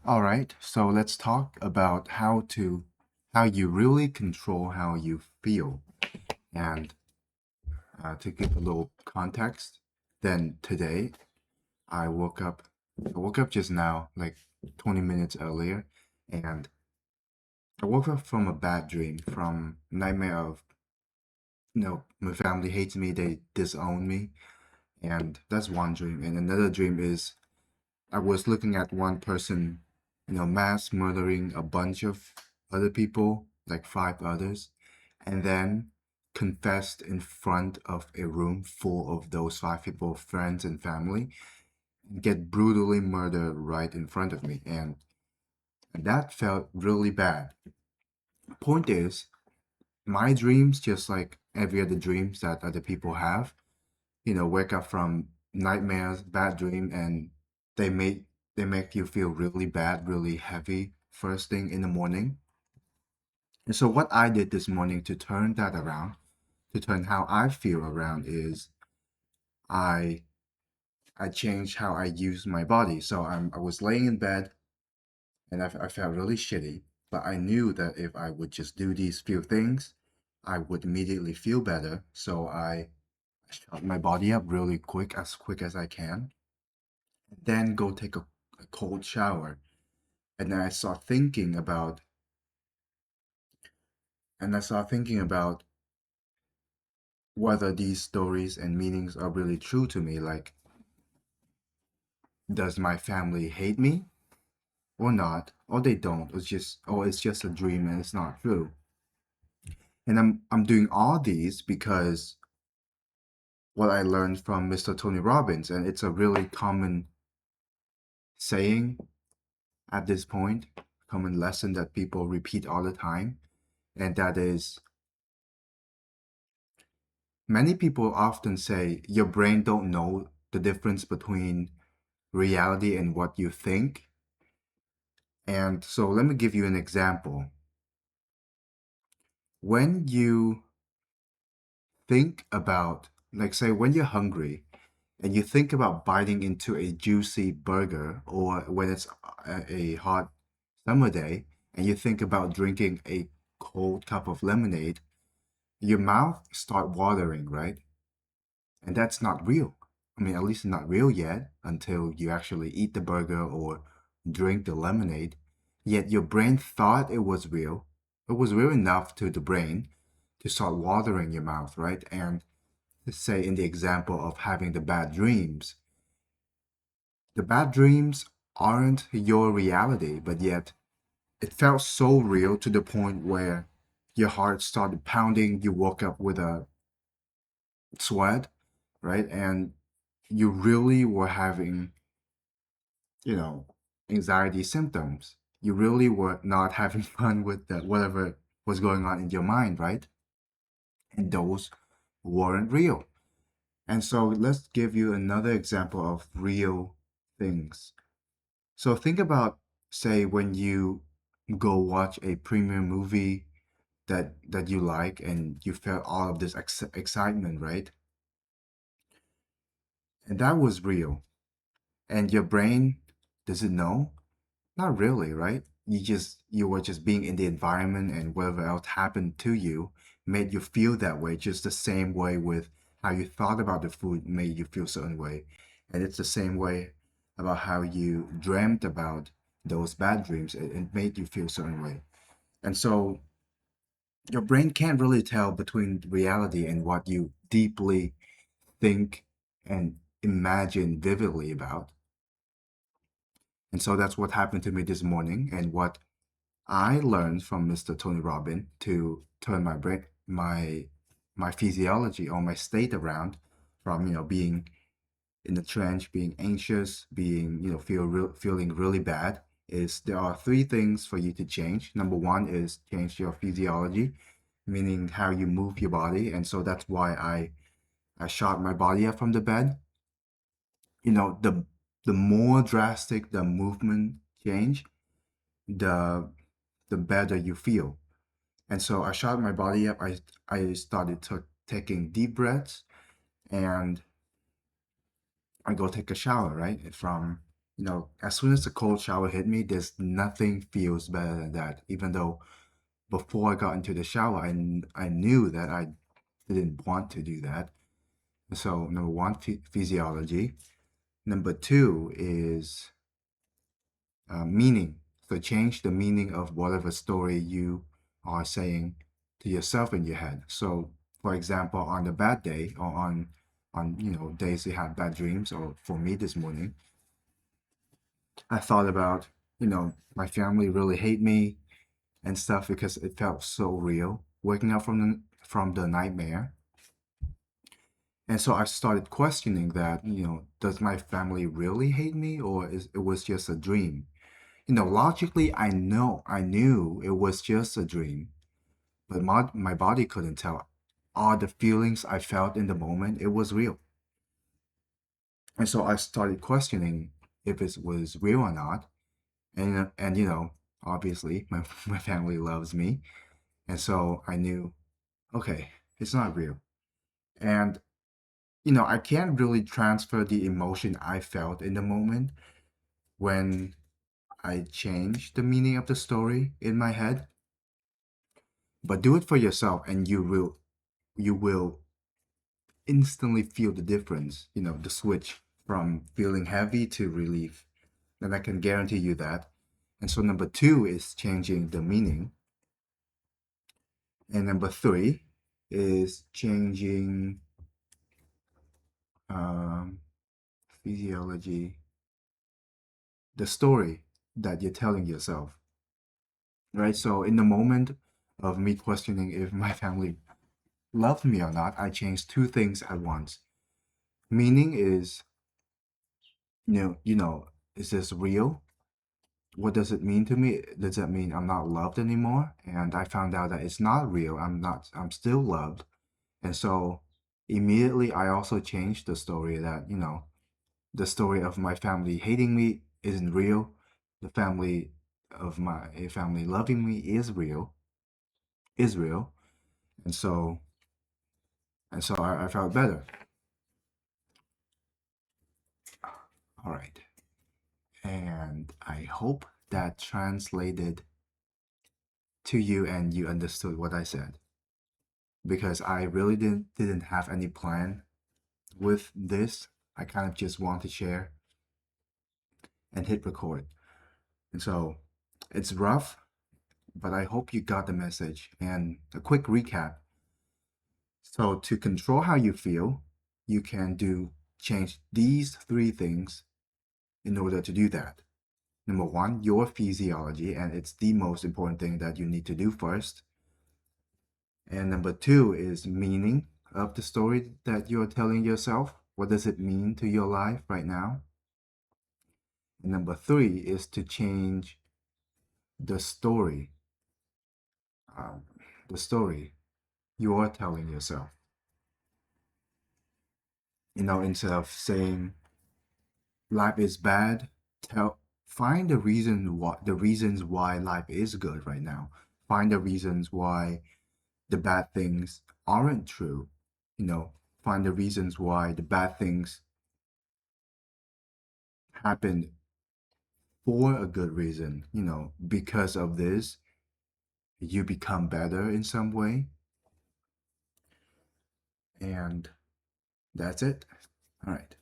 All right, so let's talk about how you really control how you feel. And to give a little context, then today I woke up just now, like 20 minutes earlier, and I woke up from a bad dream, from nightmare of, my family hates me, they disown me, and that's one dream. And another dream is I was looking at one person, mass murdering a bunch of other people, like five others, and then confessed in front of a room full of those five people, friends and family, and get brutally murdered right in front of me. And that felt really bad. Point is, my dreams, just like every other dreams that other people have, wake up from nightmares, bad dream, and they make they make you feel really bad, really heavy first thing in the morning. And so what I did this morning to turn that around, to turn how I feel around is I I changed how I use my body. So I was laying in bed and I felt really shitty, but I knew that if I would just do these few things, I would immediately feel better. So I shut my body up really quick as I can, then go take a cold shower. And then I started thinking about whether these stories and meanings are really true to me. Like, does my family hate me or not? Or they don't. It's just a dream and it's not true. And I'm doing all these because what I learned from Mr. Tony Robbins, and it's a really common saying at this point, common lesson that people repeat all the time, and that is many people often say your brain don't know the difference between reality and what you think. And so let me give you an example. When you think about, like, say, when you're hungry and you think about biting into a juicy burger, or when it's a hot summer day and you think about drinking a cold cup of lemonade, your mouth start watering, right? And that's not real. I mean, at least not real yet until you actually eat the burger or drink the lemonade. Yet your brain thought it was real. It was real enough to the brain to start watering your mouth, right? And say in the example of having the bad dreams aren't your reality, but yet it felt so real to the point where your heart started pounding, you woke up with a sweat, right? And you really were having, you know, anxiety symptoms. You really were not having fun with whatever was going on in your mind, right? And those weren't real. And so let's give you another example of real things. So think about, say, when you go watch a premium movie that you like and you felt all of this excitement, right? And that was real. And your brain, does it know? Not really, right? You were just being in the environment and whatever else happened to you made you feel that way, just the same way with how you thought about the food made you feel certain way. And it's the same way about how you dreamt about those bad dreams. It made you feel certain way. And so your brain can't really tell between reality and what you deeply think and imagine vividly about. And so that's what happened to me this morning and what I learned from Mr. Tony Robbins to turn my physiology or my state around from being in the trench, being anxious, being feeling really bad. Is there are three things for you to change. Number one is change your physiology, meaning how you move your body, and so that's why I shot my body up from the bed. The more drastic the movement change, the the better you feel. And so I shot my body up. I started taking deep breaths and I go take a shower, right? From As soon as the cold shower hit me, there's nothing feels better than that. Even though before I got into the shower, I knew that I didn't want to do that. So number one, physiology. Number two is meaning. So change the meaning of whatever story you are saying to yourself in your head. So, for example, on the bad day or on days you have bad dreams, or for me this morning, I thought about my family really hate me and stuff because it felt so real waking up from the nightmare. And so I started questioning that, does my family really hate me, or is it was just a dream? Logically, I knew it was just a dream, but my body couldn't tell. All the feelings I felt in the moment, it was real. And so I started questioning if it was real or not. And obviously, my family loves me. And so I knew, okay, it's not real. And, I can't really transfer the emotion I felt in the moment when I changed the meaning of the story in my head. But do it for yourself and you will instantly feel the difference, the switch from feeling heavy to relief. And I can guarantee you that. And so number two is changing the meaning. And number three is changing um, physiology, the story that you're telling yourself. Right? So in the moment of me questioning if my family loved me or not, I changed two things at once. Meaning is, is this real? What does it mean to me? Does that mean I'm not loved anymore? And I found out that it's not real. I'm still loved. And so immediately I also changed the story that, the story of my family hating me isn't real. The family of my family loving me is real. And so I felt better. All right. And I hope that translated to you and you understood what I said, because I really didn't have any plan with this. I kind of just want to share and hit record. And so it's rough, but I hope you got the message. And a quick recap. So to control how you feel, you can change these three things in order to do that. Number one, your physiology, and it's the most important thing that you need to do first. And number two is meaning of the story that you're telling yourself. What does it mean to your life right now? And number three is to change the story, um, the story you are telling yourself. Instead of saying life is bad, find the reasons why life is good right now. Find the reasons why the bad things aren't true. Find the reasons why the bad things happen for a good reason. Because of this, you become better in some way. And that's it. All right.